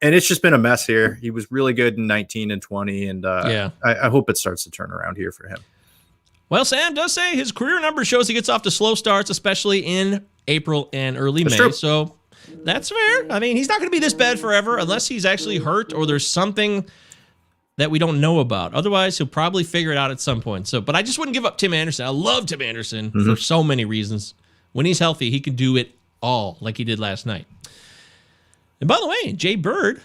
and it's just been a mess here. He was really good in 19 and 20. And I hope it starts to turn around here for him. Well, Sam does say his career number shows he gets off to slow starts, especially in April and early May. True. So that's fair. I mean, he's not going to be this bad forever unless he's actually hurt or there's something that we don't know about. Otherwise, he'll probably figure it out at some point. So, but I just wouldn't give up Tim Anderson. I love Tim Anderson for so many reasons. When he's healthy, he can do it all like he did last night. And by the way, Jay Bird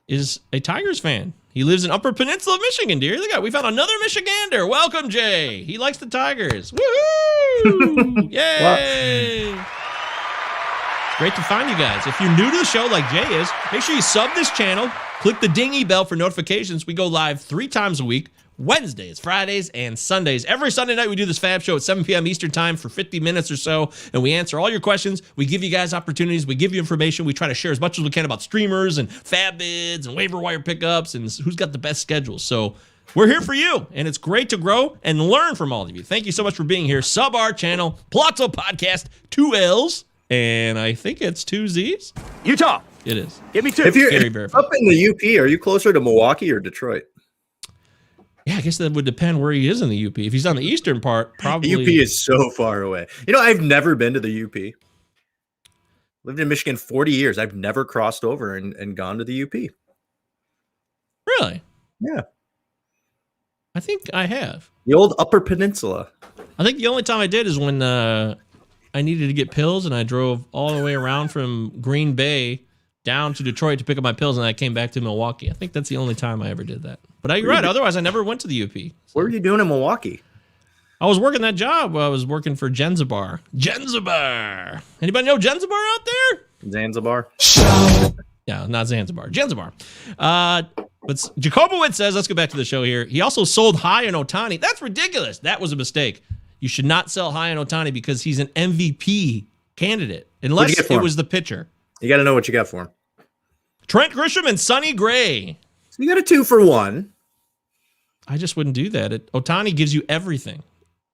is a Tigers fan. He lives in Upper Peninsula of Michigan, dear. Look at, we found another Michigander. Welcome, Jay. He likes the Tigers. Woohoo! Yay! It's great to find you guys. If you're new to the show like Jay is, make sure you sub this channel. Click the dingy bell for notifications. We go live 3 times a week. Wednesdays, Fridays, and Sundays. Every Sunday night, we do this FAAB show at 7 p.m. Eastern time for 50 minutes or so, and we answer all your questions. We give you guys opportunities. We give you information. We try to share as much as we can about streamers and FAAB bids and waiver wire pickups and who's got the best schedules. So we're here for you, and it's great to grow and learn from all of you. Thank you so much for being here. Sub our channel, Palazzo Podcast, 2 L's, and I think it's 2 Z's. Utah. It is. Give me 2. If you're Very up in the UP, are you closer to Milwaukee or Detroit? Yeah, I guess that would depend where he is in the UP. If he's on the eastern part, probably. The UP is so far away. I've never been to the UP. Lived in Michigan 40 years. I've never crossed over and gone to the UP. Really? Yeah. I think I have. The old Upper Peninsula. I think the only time I did is when I needed to get pills, and I drove all the way around from Green Bay down to Detroit to pick up my pills, and I came back to Milwaukee. I think that's the only time I ever did that. But you're right. Otherwise, I never went to the UP. What were you doing in Milwaukee? I was working that job. I was working for Genzabar. Genzabar. Anybody know Genzabar out there? Zanzibar? Yeah, not Zanzibar. Genzabar. But Jacobowitz says, let's go back to the show here. He also sold high on Ohtani. That's ridiculous. That was a mistake. You should not sell high on Ohtani because he's an MVP candidate, unless it was the pitcher. You got to know what you got for him. Trent Grisham and Sonny Gray. So you got a 2-for-1. I just wouldn't do that. Ohtani gives you everything.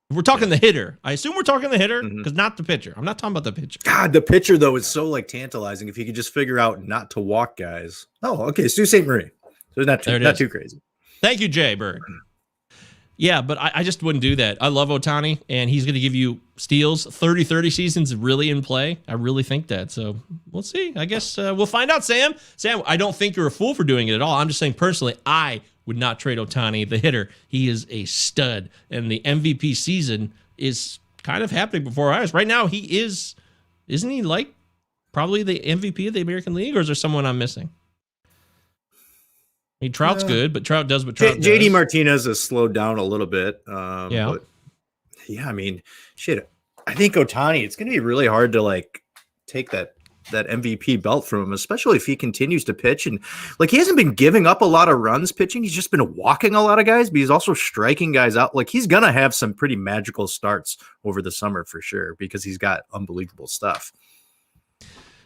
If we're talking the hitter. I assume we're talking the hitter because not the pitcher. I'm not talking about the pitcher. God, the pitcher, though, is so tantalizing if you could just figure out not to walk guys. Oh, okay. Stu St. Marie. So it's not too crazy. Thank you, Jay Bird. Yeah, but I just wouldn't do that. I love Ohtani, and he's going to give you steals. 30-30 seasons really in play. I really think that. So we'll see. I guess we'll find out, Sam. Sam, I don't think you're a fool for doing it at all. I'm just saying personally, I would not trade Ohtani, the hitter. He is a stud, and the MVP season is kind of happening before our eyes. Right now, he isn't he like probably the MVP of the American League, or is there someone I'm missing? I mean, Trout's good, but Trout does what Trout does. JD Martinez has slowed down a little bit. Yeah. But I mean, shit. I think Ohtani, it's going to be really hard to take that MVP belt from him, especially if he continues to pitch. And he hasn't been giving up a lot of runs pitching. He's just been walking a lot of guys, but he's also striking guys out. He's going to have some pretty magical starts over the summer for sure, because he's got unbelievable stuff.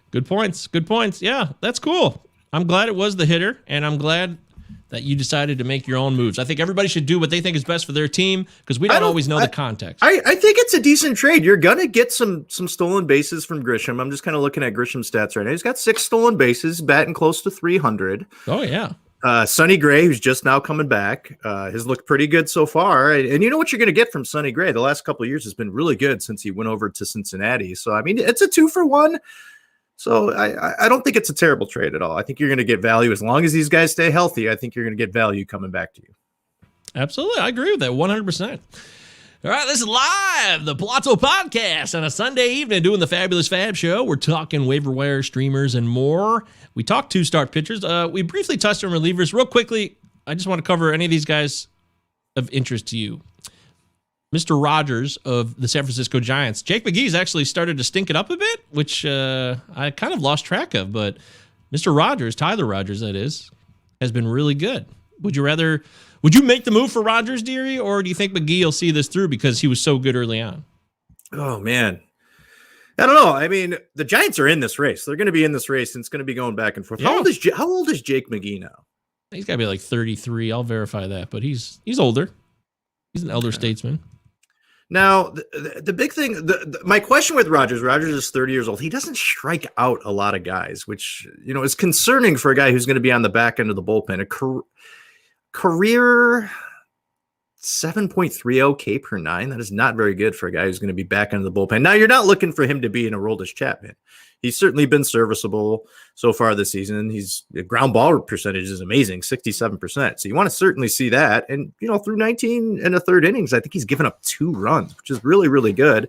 Good points. Good points. Yeah, that's cool. I'm glad it was the hitter, and I'm glad that you decided to make your own moves. I think everybody should do what they think is best for their team, because we don't always know the context. I think it's a decent trade. You're going to get some stolen bases from Grisham. I'm just kind of looking at Grisham's stats right now. He's got 6 stolen bases, batting close to 300. Oh, yeah. Sonny Gray, who's just now coming back, has looked pretty good so far. And you know what you're going to get from Sonny Gray? The last couple of years has been really good since he went over to Cincinnati. So, I mean, it's a 2-for-1. So I don't think it's a terrible trade at all. I think you're going to get value as long as these guys stay healthy. I think you're going to get value coming back to you. Absolutely. I agree with that 100%. All right, this is live, the Palazzo Podcast on a Sunday evening doing the Fabulous Fab Show. We're talking waiver wire, streamers, and more. We talked 2-start pitchers. We briefly touched on relievers. Real quickly, I just want to cover any of these guys of interest to you. Mr. Rogers of the San Francisco Giants. Jake McGee's actually started to stink it up a bit, which I kind of lost track of. But Mr. Rogers, Tyler Rogers, that is, has been really good. Would you make the move for Rogers, Deary, or do you think McGee will see this through because he was so good early on? Oh, man. I don't know. I mean, the Giants are in this race. They're going to be in this race, and it's going to be going back and forth. Yeah. How old is Jake McGee now? He's got to be like 33. I'll verify that, but he's older. He's an elder statesman. Now, the big thing, my question with Rogers is 30 years old. He doesn't strike out a lot of guys, which, is concerning for a guy who's going to be on the back end of the bullpen. A career 7.30 K per 9. That is not very good for a guy who's going to be back end of the bullpen. Now, you're not looking for him to be an Aroldis Chapman. He's certainly been serviceable so far this season. The ground ball percentage is amazing, 67%. So you want to certainly see that. And, through 19 and a third innings, I think he's given up 2 runs, which is really, really good.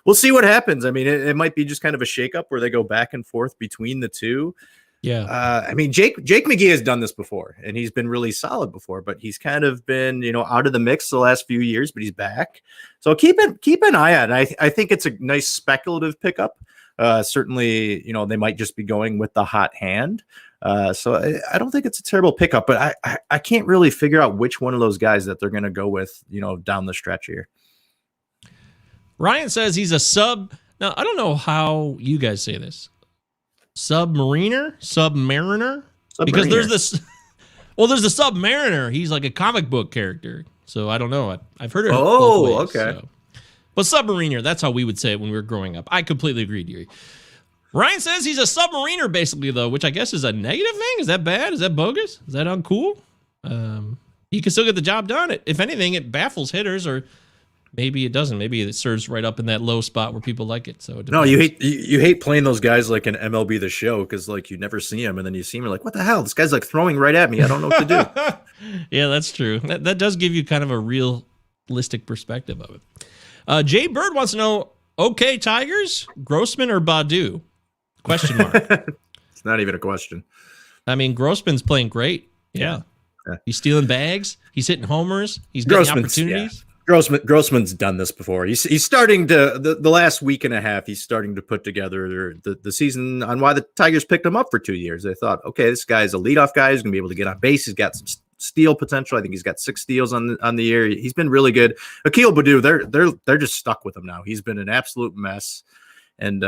We'll see what happens. I mean, it might be just kind of a shakeup where they go back and forth between the two. Yeah. I mean, Jake McGee has done this before, and he's been really solid before, but he's kind of been, out of the mix the last few years, but he's back. So keep an eye on it. I think it's a nice speculative pickup. Certainly, they might just be going with the hot hand. So I don't think it's a terrible pickup, but I can't really figure out which one of those guys that they're going to go with, down the stretch here. Ryan says he's a sub. Now, I don't know how you guys say this. Submariner? Because there's this. Well, there's the Submariner. He's like a comic book character. So I don't know. I've heard it. Oh, both ways, okay. So. But Submariner, that's how we would say it when we were growing up. I completely agree, Deary. Ryan says he's a Submariner, basically, though, which I guess is a negative thing. Is that bad? Is that bogus? Is that uncool? He can still get the job done. If anything, it baffles hitters, or maybe it doesn't. Maybe it serves right up in that low spot where people like it. So no, you hate playing those guys like an MLB The Show, because you never see them, and then you see them, you're like, what the hell? This guy's throwing right at me. I don't know what to do. Yeah, that's true. That does give you kind of a realistic perspective of it. Jay Bird wants to know, Okay, Tigers, Grossman or Badu? Question mark. It's not even a question. I mean, Grossman's playing great. Yeah. He's stealing bags. He's hitting homers. He's getting opportunities. Grossman's done this before. He's starting to the last week and a half. He's starting to put together the season on why the Tigers picked him up for 2 years. They thought, okay, this guy's a leadoff guy. He's going to be able to get on base. He's got some steal potential. I think he's got 6 steals on the year. He's been really good. Akil Baddoo, they're just stuck with him now. He's been an absolute mess. And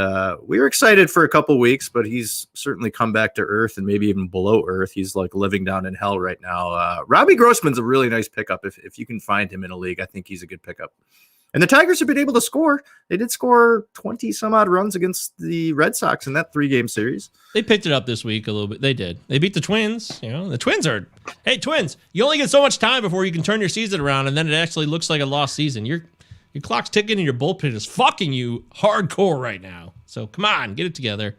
we were excited for a couple weeks, but he's certainly come back to earth and maybe even below earth. He's like living down in hell right now. Robbie Grossman's a really nice pickup. If you can find him in a league, I think he's a good pickup. And the Tigers have been able to score. They did score 20 some odd runs against the Red Sox in that 3-game series. They picked it up this week a little bit. They did. They beat the Twins. You know, the Twins are, hey, Twins, you only get so much time before you can turn your season around, and then it actually looks like a lost season. Your clock's ticking and your bullpen is fucking you hardcore right now. So come on, get it together.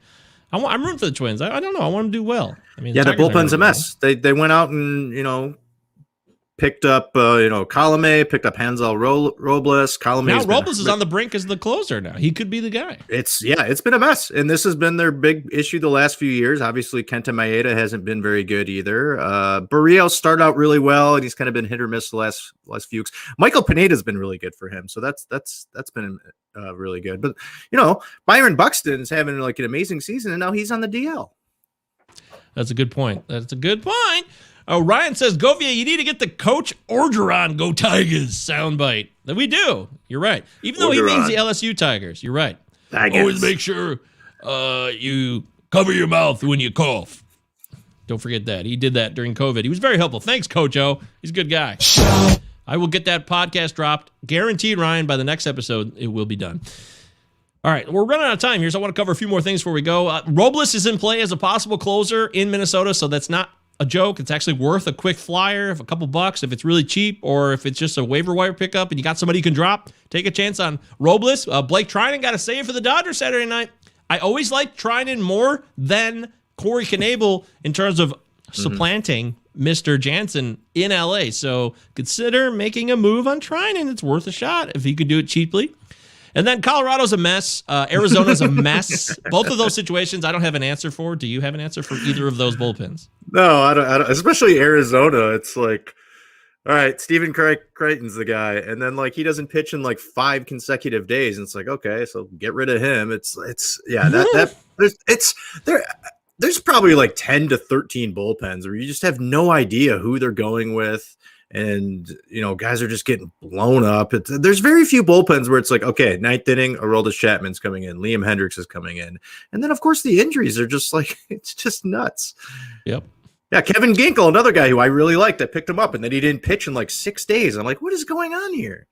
I'm rooting for the Twins. I don't know. I want them to do well. I mean, the bullpen's a mess. They went out and picked up Colome, picked up Hansel Robles. Now Robles is on the brink as the closer. Now he could be the guy. It's been a mess, and this has been their big issue the last few years. Obviously, Kenta Maeda hasn't been very good either. Barrios started out really well, and he's kind of been hit or miss the last few weeks. Michael Pineda's been really good for him, so that's been really good. But Byron Buxton's having like an amazing season, and now he's on the DL. That's a good point. Oh, Ryan says, Govier, you need to get the Coach Orgeron Go Tigers soundbite. We do. You're right. Even though he means the LSU Tigers. You're right. Always make sure you cover your mouth when you cough. Don't forget that. He did that during COVID. He was very helpful. Thanks, Coach O. He's a good guy. I will get that podcast dropped. Guaranteed, Ryan, by the next episode, it will be done. All right, we're running out of time here, so I want to cover a few more things before we go. Robles is in play as a possible closer in Minnesota, so that's not a joke. It's actually worth a quick flyer of a couple bucks if it's really cheap, or if it's just a waiver wire pickup and you got somebody you can drop. Take a chance on Robles. Blake Trinan got a save for the Dodgers Saturday night. I always liked Trinan more than Corey Knebel in terms of supplanting Mr. Jansen in LA. So consider making a move on Trinan. It's worth a shot if he could do it cheaply. And then Colorado's a mess. Arizona's a mess. Both of those situations I don't have an answer for. Do you have an answer for either of those bullpens? No, I don't. Especially Arizona. It's like, all right, Stephen Crichton's the guy. And then like he doesn't pitch in like 5 consecutive days. And it's like, okay, so get rid of him. There's probably like 10 to 13 bullpens where you just have no idea who they're going with. And, guys are just getting blown up. There's very few bullpens where it's like, okay, 9th inning, Aroldis Chapman's coming in, Liam Hendricks is coming in. And then, of course, the injuries are just like, it's just nuts. Yep. Yeah, Kevin Ginkel, another guy who I really liked. I picked him up, and then he didn't pitch in like 6 days. I'm like, what is going on here?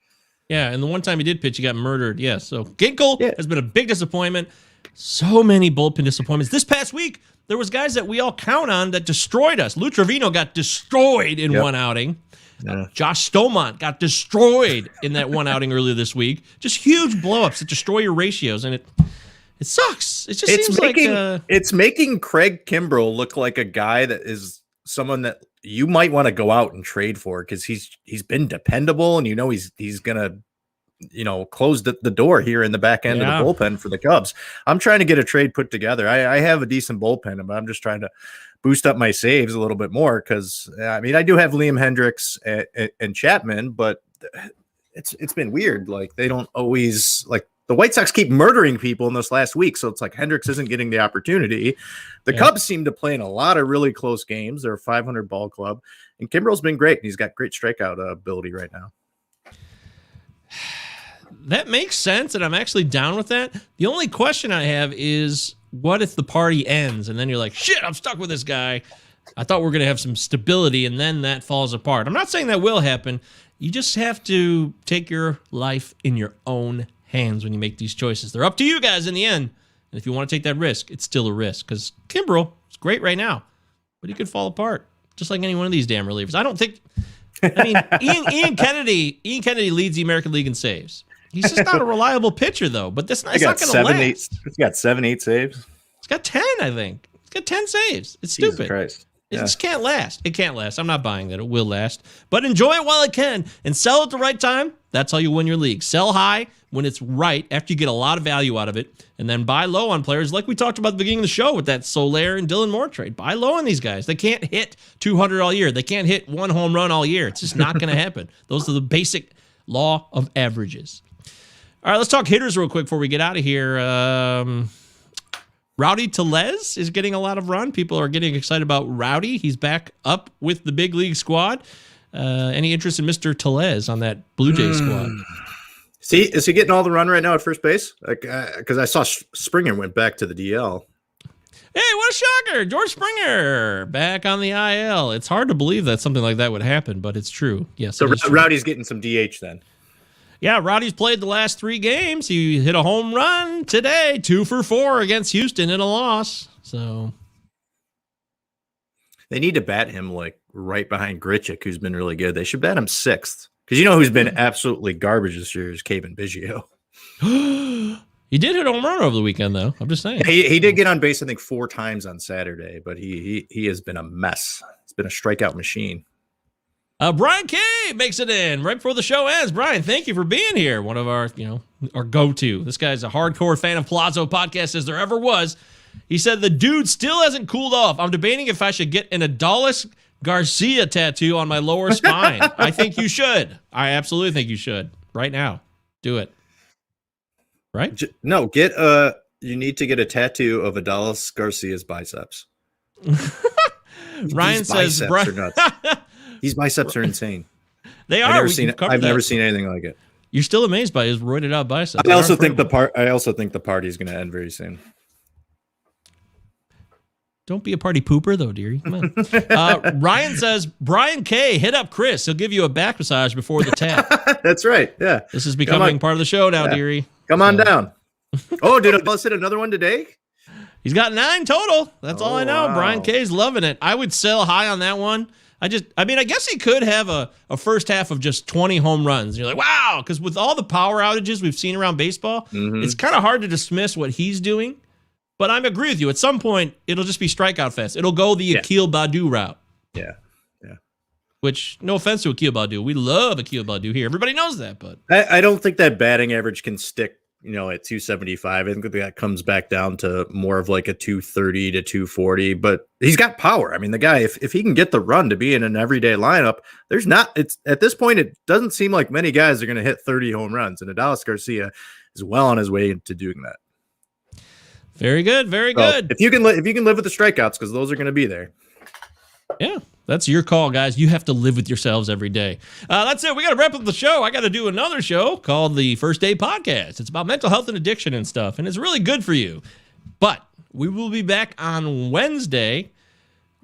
Yeah, and the one time he did pitch, he got murdered. Yeah, so Ginkel has been a big disappointment. So many bullpen disappointments. This past week, there was guys that we all count on that destroyed us. Lou Trevino got destroyed in one outing. Josh Stomont got destroyed in that one outing earlier this week. Just huge blowups that destroy your ratios, and it sucks. It just seems like it's making Craig Kimbrell look like a guy that is someone that you might want to go out and trade for because he's been dependable, and he's gonna close the door here in the back end of the bullpen for the Cubs. I'm trying to get a trade put together. I have a decent bullpen, but I'm just trying to boost up my saves a little bit more because I do have Liam Hendricks and Chapman, but it's been weird. Like they don't always like the White Sox keep murdering people in this last week. So it's like Hendricks isn't getting the opportunity. The Cubs seem to play in a lot of really close games. They're a 500 ball club, and Kimbrell's been great. And he's got great strikeout ability right now. That makes sense, and I'm actually down with that. The only question I have is, what if the party ends, and then you're like, shit, I'm stuck with this guy. I thought we were going to have some stability, and then that falls apart. I'm not saying that will happen. You just have to take your life in your own hands when you make these choices. They're up to you guys in the end, and if you want to take that risk, it's still a risk, because Kimbrell is great right now, but he could fall apart, just like any one of these damn relievers. I don't think... I mean, Ian Kennedy leads the American League in saves. He's just not a reliable pitcher, though. But it's not going to last. He's got 7-8 saves. He's got 10, I think. He's got 10 saves. It's stupid. Jesus Christ. It just can't last. It can't last. I'm not buying that. It will last. But enjoy it while it can and sell at the right time. That's how you win your league. Sell high when it's right after you get a lot of value out of it. And then buy low on players like we talked about at the beginning of the show with that Soler and Dylan Moore trade. Buy low on these guys. They can't hit 200 all year. They can't hit one home run all year. It's just not going to happen. Those are the basic law of averages. All right, let's talk hitters real quick before we get out of here. Rowdy Tellez is getting a lot of run. People are getting excited about Rowdy. He's back up with the big league squad. Any interest in Mr. Tellez on that Blue Jays squad? See, is he getting all the run right now at first base? Because I saw Springer went back to the DL. Hey, what a shocker. George Springer back on the IL. It's hard to believe that something like that would happen, but it's true. Yes. So Rowdy's getting some DH then. Yeah, Rowdy's played the last 3 games. He hit a home run today, 2 for 4 against Houston in a loss. So they need to bat him like right behind Grichuk, who's been really good. They should bat him 6th. Because you know who's been absolutely garbage this year is Kevin Biggio. He did hit a home run over the weekend, though. I'm just saying. He did get on base, I think, 4 times on Saturday, but he has been a mess. It's been a strikeout machine. Brian K makes it in right before the show ends. Brian, thank you for being here. One of our go-to. This guy's a hardcore fan of Palazzo Podcast as there ever was. He said the dude still hasn't cooled off. I'm debating if I should get an Adolis Garcia tattoo on my lower spine. I think you should. I absolutely think you should. Right now. Do it. Right? No, you need to get a tattoo of Adolis Garcia's biceps. Ryan says are nuts. These biceps are insane. They are. I've never seen anything like it. You're still amazed by his roided out biceps. I also think the party is going to end very soon. Don't be a party pooper, though, dearie. Come on. Ryan says, Brian K, hit up Chris. He'll give you a back massage before the tap. That's right. Yeah. This is becoming part of the show now, dearie. Come on down. Oh, did Adolis hit another one today? He's got 9 total. That's all I know. Wow. Brian K's loving it. I would sell high on that one. I guess he could have a first half of just 20 home runs. You're like, wow, because with all the power outages we've seen around baseball, it's kind of hard to dismiss what he's doing. But I agree with you. At some point, it'll just be strikeout fest. It'll go the Akil Baddoo route. Yeah. Which, no offense to Akil Baddoo. We love Akil Baddoo here. Everybody knows that. But I don't think that batting average can stick, at 275. I think that comes back down to more of like a 230 to 240. But he's got power. I mean, the guy, if he can get the run to be in an everyday lineup, at this point, it doesn't seem like many guys are going to hit 30 home runs. And Adolis Garcia is well on his way to doing that. Very good. Very good. If you can live with the strikeouts, because those are going to be there. Yeah, that's your call, guys. You have to live with yourselves every day. That's it. We got to wrap up the show. I got to do another show called the First Day Podcast. It's about mental health and addiction and stuff, and it's really good for you. But we will be back on Wednesday.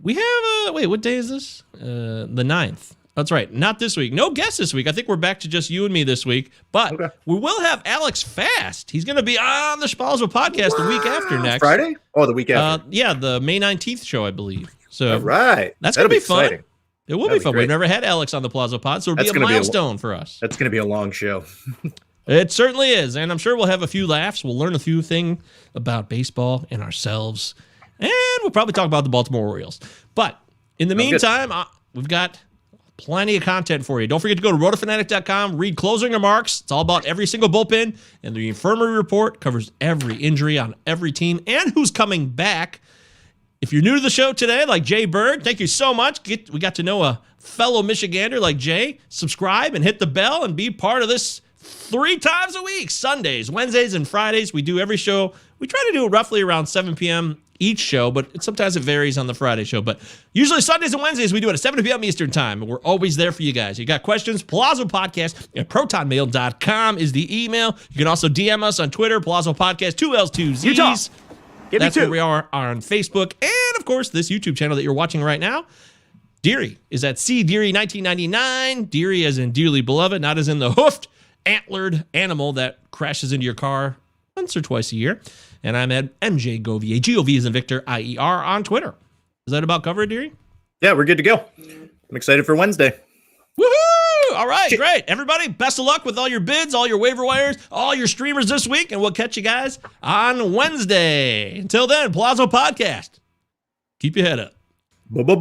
We have what day is this? The 9th. That's right. Not this week. No guests this week. I think we're back to just you and me this week. But we will have Alex Fast. He's going to be on the Spalzo podcast the week after next. Friday? Oh, the week after. Yeah, the May 19th show, I believe. So all right. That's going to be fun. Exciting. It will be fun. We've never had Alex on the Palazzo Pod, so it'll be a milestone for us. That's going to be a long show. It certainly is. And I'm sure we'll have a few laughs. We'll learn a few things about baseball and ourselves. And we'll probably talk about the Baltimore Orioles. But in the meantime, we've got plenty of content for you. Don't forget to go to rotofanatic.com, read closing remarks. It's all about every single bullpen. And the infirmary report covers every injury on every team and who's coming back. If you're new to the show today, like Jay Bird, thank you so much. We got to know a fellow Michigander like Jay. Subscribe and hit the bell and be part of this 3 times a week. Sundays, Wednesdays, and Fridays. We do every show. We try to do it roughly around 7 p.m. each show, but sometimes it varies on the Friday show. But usually Sundays and Wednesdays, we do it at 7 p.m. Eastern time, and we're always there for you guys. You got questions, Palazzo Podcast at protonmail.com is the email. You can also DM us on Twitter, Palazzo Podcast, 2 L's, 2 Z's. Utah. That's where we are on Facebook. And, of course, this YouTube channel that you're watching right now. Deary is at CDeary1999. Deary as in dearly beloved, not as in the hoofed, antlered animal that crashes into your car once or twice a year. And I'm at MJ Govier, G-O-V as in Victor, I-E-R on Twitter. Is that about covered, Deary? Yeah, we're good to go. I'm excited for Wednesday. Woohoo! All right, great. Everybody, best of luck with all your bids, all your waiver wires, all your streamers this week, and we'll catch you guys on Wednesday. Until then, Palazzo Podcast. Keep your head up. Bye-bye.